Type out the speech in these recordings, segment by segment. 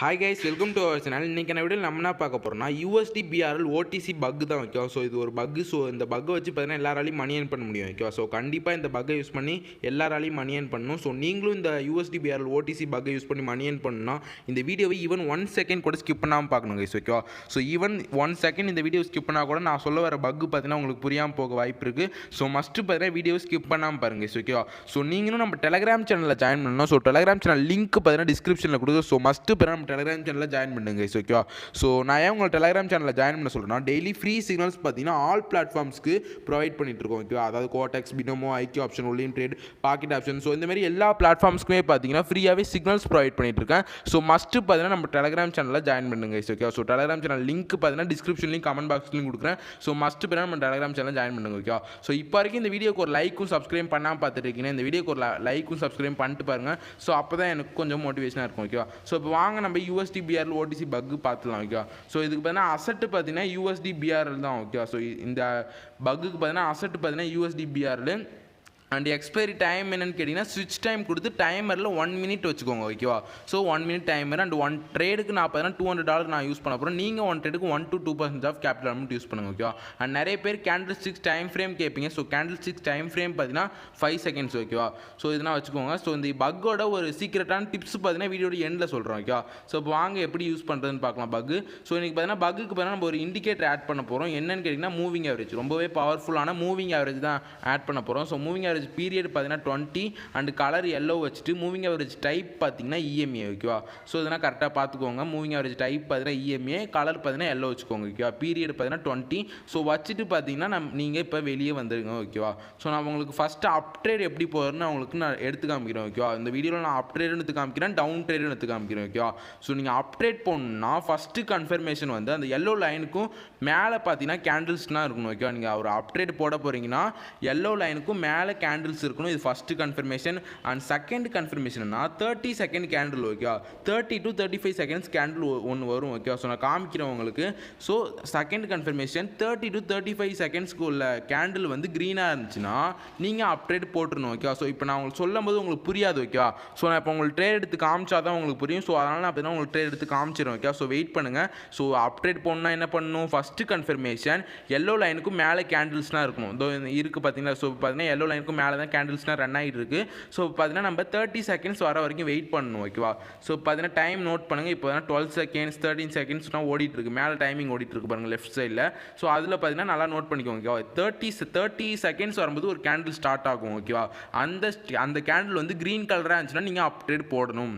Hi guys, welcome to our channel. இன்னைக்கு நான் வீடியோல நம்ம என்ன பார்க்க போறோம்னா USD BRL OTC பக் தான் ஓகே. ஸோ இது ஒரு பக். ஸோ இந்த பக்கை வச்சு பார்த்தீங்கன்னா எல்லாராலையும் மணி ஏர்ன் பண்ண முடியும் ஓகே. ஸோ கண்டிப்பாக இந்த பக்கை யூஸ் பண்ணி எல்லாராலையும் மணி ஏர்ன் பண்ணணும். ஸோ நீங்களும் இந்த USD BRL OTC பக்கை யூஸ் பண்ணி மணி ஏர்ன் பண்ணணும்னா இந்த வீடியோவை ஈவன் 1 செகண்ட் கூட ஸ்கிப் பண்ணாமல் பார்க்கணும் guys okay. So even 1 second இந்த வீடியோ ஸ்கிப் பண்ணால் கூட நான் சொல்ல வர பக் பார்த்தீங்கன்னா உங்களுக்கு புரியாமல் போக வாய்ப்பு இருக்குது. ஸோ மஸ்ட்டு பார்த்தீங்கன்னா வீடியோ ஸ்கிப் பண்ணாமல் பாருங்க கைஸ் ஓகே. ஸோ நீங்களும் நம்ம டெலகிராம் சேனலில் ஜாயின் பண்ணணும். ஸோ டெலகிராம் சேனல் லிங்க் பார்த்தீங்கன்னா டிஸ்கிரிப்ஷனில் கொடுங்க. ஸோ மஸ்ட்டு பார்த்தீங்கன்னா நம்ம டெலகிராம் சேனலில் ஜாயின் பண்ணுங்க கைஸ் ஓகே. ஸோ நான் ஏன் உங்களை டெலகிராம் சேனலில் ஜாயின் பண்ண சொல்கிறேன்னா டெய்லி ஃப்ரீ சிக்னல்ஸ் பார்த்தீங்கன்னா ஆல் பிளாட்ஃபார்ம்ஸ்க்கு ப்ரொவைட் பண்ணிட்டு இருக்கோம் ஓகே. அதாவது Quotex, Binomo, IQ Option, Olymp Trade, Pocket Option. So இந்த மாதிரி எல்லா பிளாட்ஃபார்ம்ஸ்க்குமே பார்த்தீங்கன்னா ஃப்ரீயாகவே சிக்னல்ஸ் ப்ரொவைட் பண்ணிட்டு இருக்கேன். ஸோ மஸ்ட்டு பார்த்தீங்கன்னா நம்ம டெலகிராம் சேனலில் ஜாயின் பண்ணுங்க guys okay. So Telegram channel link பார்த்தீங்கன்னா டிஸ்கிரிப்ஷன்லையும் கமெண்ட் பாக்ஸ்லையும் கொடுக்குறேன். ஸோ மஸ்ட்டு பார்த்தீங்கன்னா நம்ம டெலகிராம் சேனல் ஜாயின் பண்ணுங்க ஓகே. ஸோ இப்போ வரைக்கும் இந்த வீடியோக்கு ஒரு லைக்கும் சப்ஸ்கிரைப் பண்ணாமல் பார்த்துட்டு இருக்கீங்க. இந்த வீடியோக்கு ஒரு லைக்கும் சப்ஸ்கிரைப் பண்ணிட்டு பாருங்க. ஸோ அப்போ தான் எனக்கு கொஞ்சம் மோட்டிவேஷனாக இருக்கும் ஓகே. ஸோ இப்போ வாங்க நம்ம USD BRL OTC பக் பார்த்துலாம் ஓகே. ஸோ இதுக்கு பார்த்தீங்கன்னா அசட்டு பார்த்தீங்கன்னா USD BRL தான் ஓகே. ஸோ இந்த பக்குக்கு பார்த்தீங்கன்னா அசட்டு பார்த்தீங்கன்னா USD BRL and expiry time என்னென்னு கேட்டிங்கன்னா ஸ்விட்ச் டைம் கொடுத்து டைமரில் 1 மினிட் வச்சுக்கோங்க ஓகேவா. ஸோ 1 மினிட் டைமர் அண்ட் 1 ட்ரேடுக்கு நான் பார்த்தீங்கன்னா $200 நான் யூஸ் பண்ண போகிறேன். நீங்கள் 1 ட்ரேடுக்கு 1 to 2% of capital amount use பண்ணுங்க ஓகேவா. அண்ட் நிறைய பேர் கேண்டில் ஸ்டிக்ஸ் டைம் ஃப்ரேம் கேட்பீங்க. So candlesticks time frame பார்த்தீங்கன்னா 5 செகண்ட்ஸ் ஓகேவா. ஸோ இதெல்லாம் வச்சுக்கோங்க. ஸோ இந்த பக்கோட ஒரு சீக்ரெட்டான டிப்ஸ் பார்த்தீங்கன்னா வீடியோட எண்டில் சொல்கிறோம் ஓகேவா. ஸோ இப்போ வாங்க எப்படி யூஸ் பண்ணுறதுன்னு பார்க்கலாம் பக். ஸோ இன்றைக்கி பார்த்தீங்கன்னா பக்குக்கு பார்த்தீங்கன்னா நம்ம ஒரு இண்டிகேட்டர் ஆட் பண்ண போகிறோம். என்னென்னு கேட்டிங்கன்னா மூவிங் ஆவரேஜ், ரொம்பவே பவர்ஃபுல்லான மூவிங் ஆவரேஜ் தான் ஆட் பண்ண போகிறோம். ஸோ மூவிங் ஆவரேஜ் பீரியட் பார்த்தீங்கன்னா 20 அண்ட் கலர் எல்லோ வச்சுட்டு மூவிங் ஆவரேஜ் டைப் பார்த்தீங்கன்னா EMA ஓகேவா. ஸோ இதெல்லாம் கரெக்டாக பார்த்துக்கோங்க. மூவிங் ஆவரேஜ் டைப் பார்த்தீங்கன்னா EMA, கலர் பார்த்தீங்கன்னா எல்லோ வச்சுக்கோங்க ஓகேவா. பீரியட் பார்த்தீங்கன்னா 20. ஸோ வச்சுட்டு பார்த்தீங்கன்னா நீங்கள் இப்போ வெளியே வந்துடுங்க ஓகேவா. ஸோ நான் உங்களுக்கு ஃபஸ்ட்டு அப் ட்ரேட் எப்படி போகிறேன்னு உங்களுக்கு நான் எடுத்து காமிக்கிறேன் ஓகேவா. இந்த வீடியோவில் நான் அப் ட்ரேடுன்னு எடுத்து காமிக்கிறேன், டவுன் ட்ரேடுன்னு எடுத்து காமிக்கிறேன் ஓகேவா. ஸோ நீங்கள் அப் ட்ரேட் போகணுன்னா ஃபஸ்ட்டு கன்ஃபர்மேஷன் வந்து அந்த எல்லோ லைனுக்கும் மேலே பார்த்தீங்கன்னா கேண்டில்ஸ்லாம் இருக்கணும் ஓகேவா. நீங்கள் ஒரு அப் ட்ரேட் போட போகிறீங்கன்னா எல்லோ லைனுக்கும் மேலே கேண்டில்ஸ் இருக்கணும். இது ஃபஸ்ட்டு கன்ஃபர்மேஷன். அண்ட் செகண்ட் கன்ஃபர்மேஷன்னா 30 செகண்ட் கேண்டில் ஓகேவா. 30 to 35 செகண்ட்ஸ் கேண்டில் ஒன்று வரும் ஓகேவா. ஸோ நான் காமிக்கிறேன் உங்களுக்கு. ஸோ செகண்ட் கன்ஃபர்மேஷன் 30 to 35 செகண்ட்ஸ்க்கு உள்ள கேண்டில் வந்து க்ரீனாக இருந்துச்சுன்னா நீங்கள் அப்ட்ரேட் போட்டுருணும் ஓகேவா. ஸோ இப்போ நான் உங்களுக்கு சொல்லும் போது உங்களுக்கு புரியாது ஓகேவா. ஸோ நான் இப்போ உங்களுக்கு ட்ரேட் எடுத்து காமிச்சா தான் உங்களுக்கு புரியும். ஸோ அதனால் நான் அப்படின்னா உங்களுக்கு ட்ரேட் எடுத்து காமிச்சிடும் ஓகே. ஸோ வெயிட் பண்ணுங்கள். ஸோ அப்ட்ரேட் போடணும்னா என்ன பண்ணணும், ஃபஸ்ட்டு கன்ஃபர்மேஷன் எல்லோ லைனுக்கும் மேலே கேண்டில்ஸ்லாம் இருக்கணும். இதோ இருக்குது பார்த்தீங்களா. ஸோ பார்த்தீங்கன்னா எல்லோ லைனுக்கும் மேலே தான் கேண்டில்ஸ்லாம் ரன் ஆகிட்டு இருக்குது. ஸோ பார்த்தீங்கன்னா நம்ம 30 செகண்ட்ஸ் வர வரைக்கும் வெயிட் பண்ணணும் ஓகேவா. ஸோ பார்த்தீங்கன்னா டைம் நோட் பண்ணுங்கள். இப்போ 12 செகண்ட்ஸ் 13 செகண்ட்ஸ்னால் ஓடிட்டுருக்கு. மேலே டைமிங் ஓடிட்டுருக்கு பாருங்கள் லெஃப்ட் சைடில். ஸோ அதில் பார்த்தீங்கன்னா நல்லா நோட் பண்ணிக்கோங்க ஓகேவா. 30 செகண்ட்ஸ் வரும்போது ஒரு கேண்டில் ஸ்டார்ட் ஆகும் ஓகேவா. அந்த கேண்டில் வந்து க்ரீன் கலராக இருந்துச்சுன்னா நீங்கள் அப்டேட் போடணும்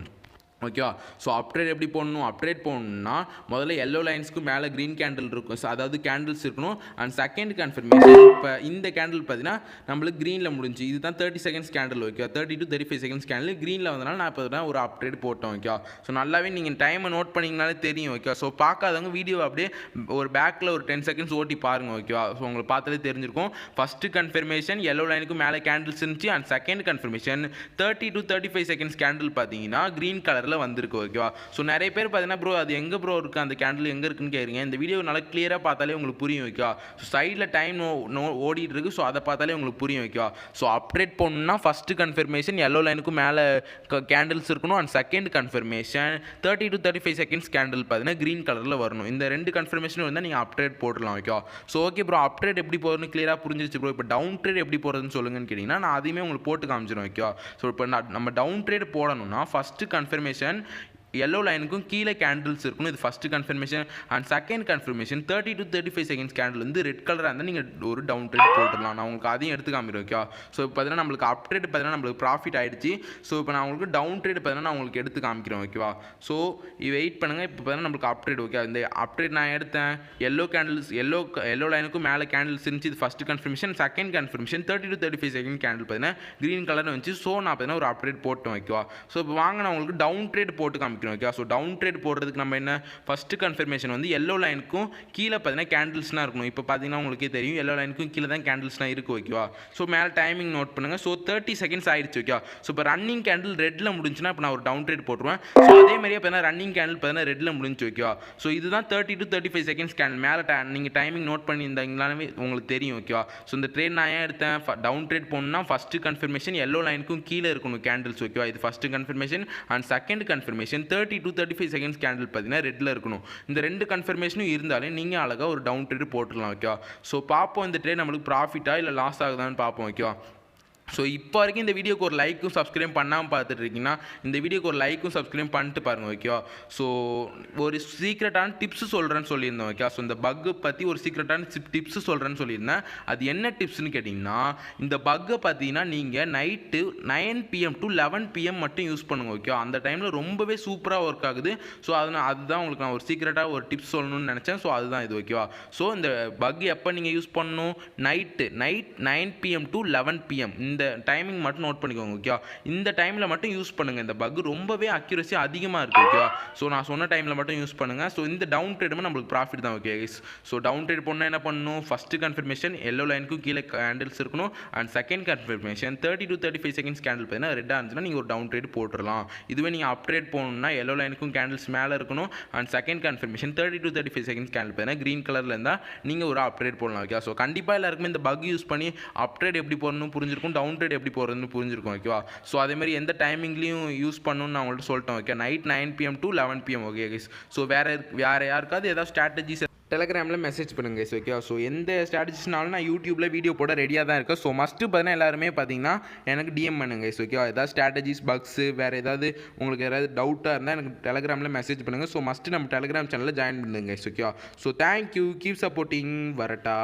ஓகேவா. ஸோ அப்ட்ரேட் எப்படி போடணும், அப்ட்ரேட் போடணும்னா முதல்ல எல்லோ லைன்ஸ்க்கு மேலே க்ரீன் கேண்டில் இருக்கும். ஸோ அதாவது கேண்டில்ஸ் இருக்கணும். அண்ட் செகண்ட் கன்ஃபர்மேஷன் இப்போ இந்த கேண்டில் பார்த்தீங்கன்னா நம்மளுக்கு க்ரீனில் முடிஞ்சு இதுதான் 30 seconds candle okay. 30 to 35 seconds candle க்ரீனில் வந்தனால நான் இப்போ தான் ஒரு அப்ட்ரேட் போட்டோம் ஓகே. ஸோ நல்லாவே நீங்கள் டைமை நோட் பண்ணிங்கனாலே தெரியும் ஓகே. ஸோ பார்க்காதவங்க வீடியோ அப்படியே ஒரு பேக்கில் ஒரு 10 செகண்ட்ஸ் ஓட்டி பாருங்கள் ஓகேவா. ஸோ உங்களுக்கு பார்த்தாலே தெரிஞ்சிருக்கும். ஃபஸ்ட்டு கன்ஃபர்மேஷன் எல்லோ லைனுக்கு மேலே கேண்டில்ஸ் இருந்துச்சு. And second confirmation 30 to 35 seconds candle பார்த்தீங்கன்னா க்ரீன் கலரில் வந்திருக்கு ஓகேவா. ஸோ நிறைய பேர் பார்த்தீங்கன்னா ப்ரோ அது எங்கே ப்ரோ இருக்குது, அந்த கேண்டில் எங்கே இருக்குன்னு கேட்குறீங்க. இந்த வீடியோ நல்லா கிளியராக பார்த்தாலே உங்களுக்கு புரியும் ஓகேவா. ஸோ சைடில் டைம் ஓடிட்டு இருக்கு. ஸோ அதை பார்த்தாலே உங்களுக்கு புரியும் ஓகேவா. ஸோ அப்டேட் பண்ணணும்னா ஃபஸ்ட்டு கன்ஃபர்மேஷன் எல்லோ லைனுக்கும் மேலே கேண்டில்ஸ் இருக்கணும். And second confirmation 30 to 35 seconds candle பார்த்தீங்கன்னா க்ரீன் கலரில் வரணும். இந்த 2 கன்ஃபர்மேஷன் வந்தால் நீங்கள் அப்டேட் போடலாம் ஓகேவா. ஸோ ஓகே ப்ரோ அப்டேட் எப்படி போகிறதுன்னு கிளியராக புரிஞ்சிருச்சு ப்ரோ. இப்போ டவுன் ட்ரேட் எப்படி போகிறதுன்னு சொல்லுங்கன்னு கேட்டிங்கன்னா நான் அதையுமே உங்களுக்கு போட்டு காமிச்சிடும் ஓகேவா. ஸோ இப்போ நம்ம டவுன் ட்ரேட் போடணும்னா ஃபஸ்ட்டு கன்ஃபர்மேஷன் எல்லோ லைனுக்கும் கீழே கேண்டில்ஸ் இருக்கணும். இது first confirmation. And second confirmation 30 to 35 seconds candle வந்து ரெட் கலராக இருந்தால் நீங்கள் ஒரு டவுன் ட்ரேட் போட்டுடலாம். நான் உங்களுக்கு அதையும் எடுத்து காமிக்கிறேன் ஓகே. ஸோ இப்போ பார்த்தீங்கன்னா நம்மளுக்கு அப் ட்ரேட் பார்த்தீங்கன்னா நம்மளுக்கு ப்ராஃபிட் ஆகிடுச்சு. ஸோ இப்போ நான் உங்களுக்கு டவுன் ட்ரேட் பார்த்தீங்கன்னா நான் உங்களுக்கு எடுத்து காமிக்கிறேன் ஓகேவா. ஸோ வெயிட் பண்ணுங்கள். இப்போ பார்த்தீங்கன்னா நம்மளுக்கு அப் ட்ரேட் ஓகே. இந்த அப் ட்ரேட் நான் எடுத்தேன். எல்லோ கேண்டில்ஸ் எல்லோ லைனுக்கும் மேலே கேண்டில்ஸ் இருந்துச்சு. இது first confirmation. Second confirmation 30 to 35 second candle பார்த்தீங்கன்னா க்ரீன் கலர் வந்துச்சு. ஸோ நான் பார்த்தீங்கன்னா ஒரு அப் ட்ரேட் போட்டேன் ஓகேவா. ஸோ இப்போ வாங்க நான் உங்களுக்கு டவுன் ட்ரேட் போட்டு காமிக்கிறேன் ஓகே. ஸோ டவுன் ட்ரேட் போடுறதுக்கு நம்ம என்ன ஃபஸ்ட்டு கன்ஃபர்மேஷன் வந்து எல்லோ லைனுக்கும் கீழே பார்த்தீங்கன்னா கேண்டில்ஸ்லாம் இருக்கணும். இப்போ பார்த்தீங்கன்னா உங்களுக்கே தெரியும் எல்லோ லைனுக்கும் கீழே தான் கேண்டில்ஸ்லாம் இருக்குது ஓகேவா. ஸோ மேலே டைமிங் நோட் பண்ணுங்கள். ஸோ 30 செகண்ட்ஸ் ஆயிடுச்சு ஓகே. ஸோ இப்போ ரன்னிங் கேண்டில் ரெட்டில் முடிஞ்சுன்னா இப்போ நான் ஒரு டவுன் ட்ரேட் போட்டுருவேன். ஸோ அதே மாதிரியே பார்த்தீங்கன்னா ரன்னிங் கேண்டில் பார்த்தீங்கன்னா ரெட்டில் முடிஞ்சு ஓகேவா. ஸோ இதுதான் 30 to 35 செகண்ட்ஸ் கேண்டில். மேலே நீங்கள் டைமிங் நோட் பண்ணியிருந்தாங்களானே உங்களுக்கு தெரியும் ஓகேவா. ஸோ இந்த ட்ரேட் நான் ஏன் எடுத்தேன், டவுன் ட்ரேட் போகணுன்னா ஃபஸ்ட்டு கன்ஃபர்மேஷன் எல்லோ லைனுக்கும் கீழே இருக்கணும் கேண்டில்ஸ் ஓகேவா. இது first confirmation. And second confirmation 30 to 35 seconds candle பார்த்தீங்கன்னா ரெட்டில் இருக்கணும். இந்த 2 கன்ஃபர்மேஷனும் இருந்தாலே நீங்கள் அழகாக ஒரு டவுன் ட்ரேட் போட்டுடலாம். ஓகேவா? ஸோ பார்ப்போம் இந்த ட்ரேட் நம்மளுக்கு ப்ராஃபிட்டா இல்லை லாஸ் ஆகுதான்னு பார்ப்போம். ஓகேவா? ஸோ இப்போ வரைக்கும் இந்த வீடியோக்கு ஒரு லைக்கும் சப்ஸ்கிரைப் பண்ணாமல் பார்த்துட்டு இருக்கீங்கன்னா இந்த வீடியோக்கு ஒரு லைக்கும் சப்ஸ்கிரைப் பண்ணிட்டு பாருங்கள். ஓகேவா? ஸோ ஒரு சீக்ரெட்டான டிப்ஸ் சொல்கிறேன்னு சொல்லியிருந்தேன். ஓகே? ஸோ இந்த பக்கை பற்றி ஒரு சீக்ரெட்டான டிப்ஸ் சொல்கிறேன்னு சொல்லியிருந்தேன். அது என்ன டிப்ஸ்னு கேட்டிங்கன்னா, இந்த பக்கை பார்த்தீங்கன்னா நீங்கள் நைட்டு 9 PM to 11 PM மட்டும் யூஸ் பண்ணுங்கள். ஓகே? அந்த டைமில் ரொம்பவே சூப்பராக ஒர்க் ஆகுது. ஸோ அதுதான் உங்களுக்கு நான் ஒரு சீக்ரெட்டாக ஒரு டிப்ஸ் சொல்லணும்னு நினச்சேன். ஸோ அதுதான் இது. ஓகேவா? ஸோ இந்த பக் எப்போ நீங்கள் யூஸ் பண்ணணும்? நைட் 9 PM to 11 PM இந்த டைமிங் மட்டும் நோட் பண்ணிக்கோங்க. ஓகேவா? இந்த டைமில் மட்டும் யூஸ் பண்ணுங்கள். இந்த பக் ரொம்பவே அக்யூரசி அதிகமாக இருக்குது. ஓகேவா? ஸோ நான் சொன்ன டைமில் மட்டும் யூஸ் பண்ணுங்கள். ஸோ இந்த டவுன் ட்ரேடுமே நம்மளுக்கு ப்ராஃபிட் தான். Okay guys? So down trade போனால் என்ன பண்ணணும்? ஃபஸ்ட்டு கன்ஃபர்மேஷன் எல்லோ லைனுக்கும் கீழே கேண்டில்ஸ் இருக்கணும். And second confirmation 30 to 35 seconds candle பார்த்தீங்கன்னா ரெட்டாக இருந்துச்சுன்னா நீங்கள் ஒரு டவுன் ட்ரேட் போட்டுடலாம். இதுவே நீங்கள் அப் ட்ரேட் போகணும்னா எல்லோ லைனுக்கும் கேண்டில்ஸ் மேலே இருக்கணும். And second confirmation 30 to 35 seconds candle பார்த்தீங்கன்னா க்ரீன் கலரில் இருந்தால் நீங்கள் ஒரு அப் ட்ரேட் போடலாம். ஓகே? ஸோ கண்டிப்பாக எல்லாருக்குமே இந்த பக் யூஸ் பண்ணி அப் ட்ரேட் எப்படி போடணும்னு புரிஞ்சிருக்கும், டவுன் ட்ரேட் எப்படி போகிறதுன்னு புரிஞ்சிருக்கும். ஓகேவா? ஸோ அதேமாதிரி எந்த டைமிங்லையும் யூஸ் பண்ணணும்னு நான் உங்கள்கிட்ட சொல்லிட்டேன். Okay? Night 9 PM to 11 PM. Okay guys? So வேறு யாருக்காவது ஏதாவது ஸ்ட்ராட்டஜிஸ் டெலகிராமில் மெசேஜ் பண்ணுங்க கைஸ். ஓகே? ஸோ எந்த ஸ்ட்ராட்டஜிஸ்னாலும் நான் யூடியூப்பில் வீடியோ போட ரெடியாக தான் இருக்கேன். ஸோ மஸ்ட்டு பார்த்தீங்கன்னா எல்லாருமே பார்த்தீங்கன்னா எனக்கு டிஎம் பண்ணுங்க கைஸ். ஓகேவா? ஏதாவது ஸ்ட்ராட்டஜிஸ் பக்ஸு வேறு ஏதாவது உங்களுக்கு ஏதாவது டவுட்டாக இருந்தால் எனக்கு டெலகிராமில் மெசேஜ் பண்ணுங்கள். ஸோ மஸ்ட்டு நம்ம டெலகிராம் சேனலில் ஜாயின் பண்ணுங்க கைஸ். ஓகேவா? So thank you, keep supporting. வரட்டா?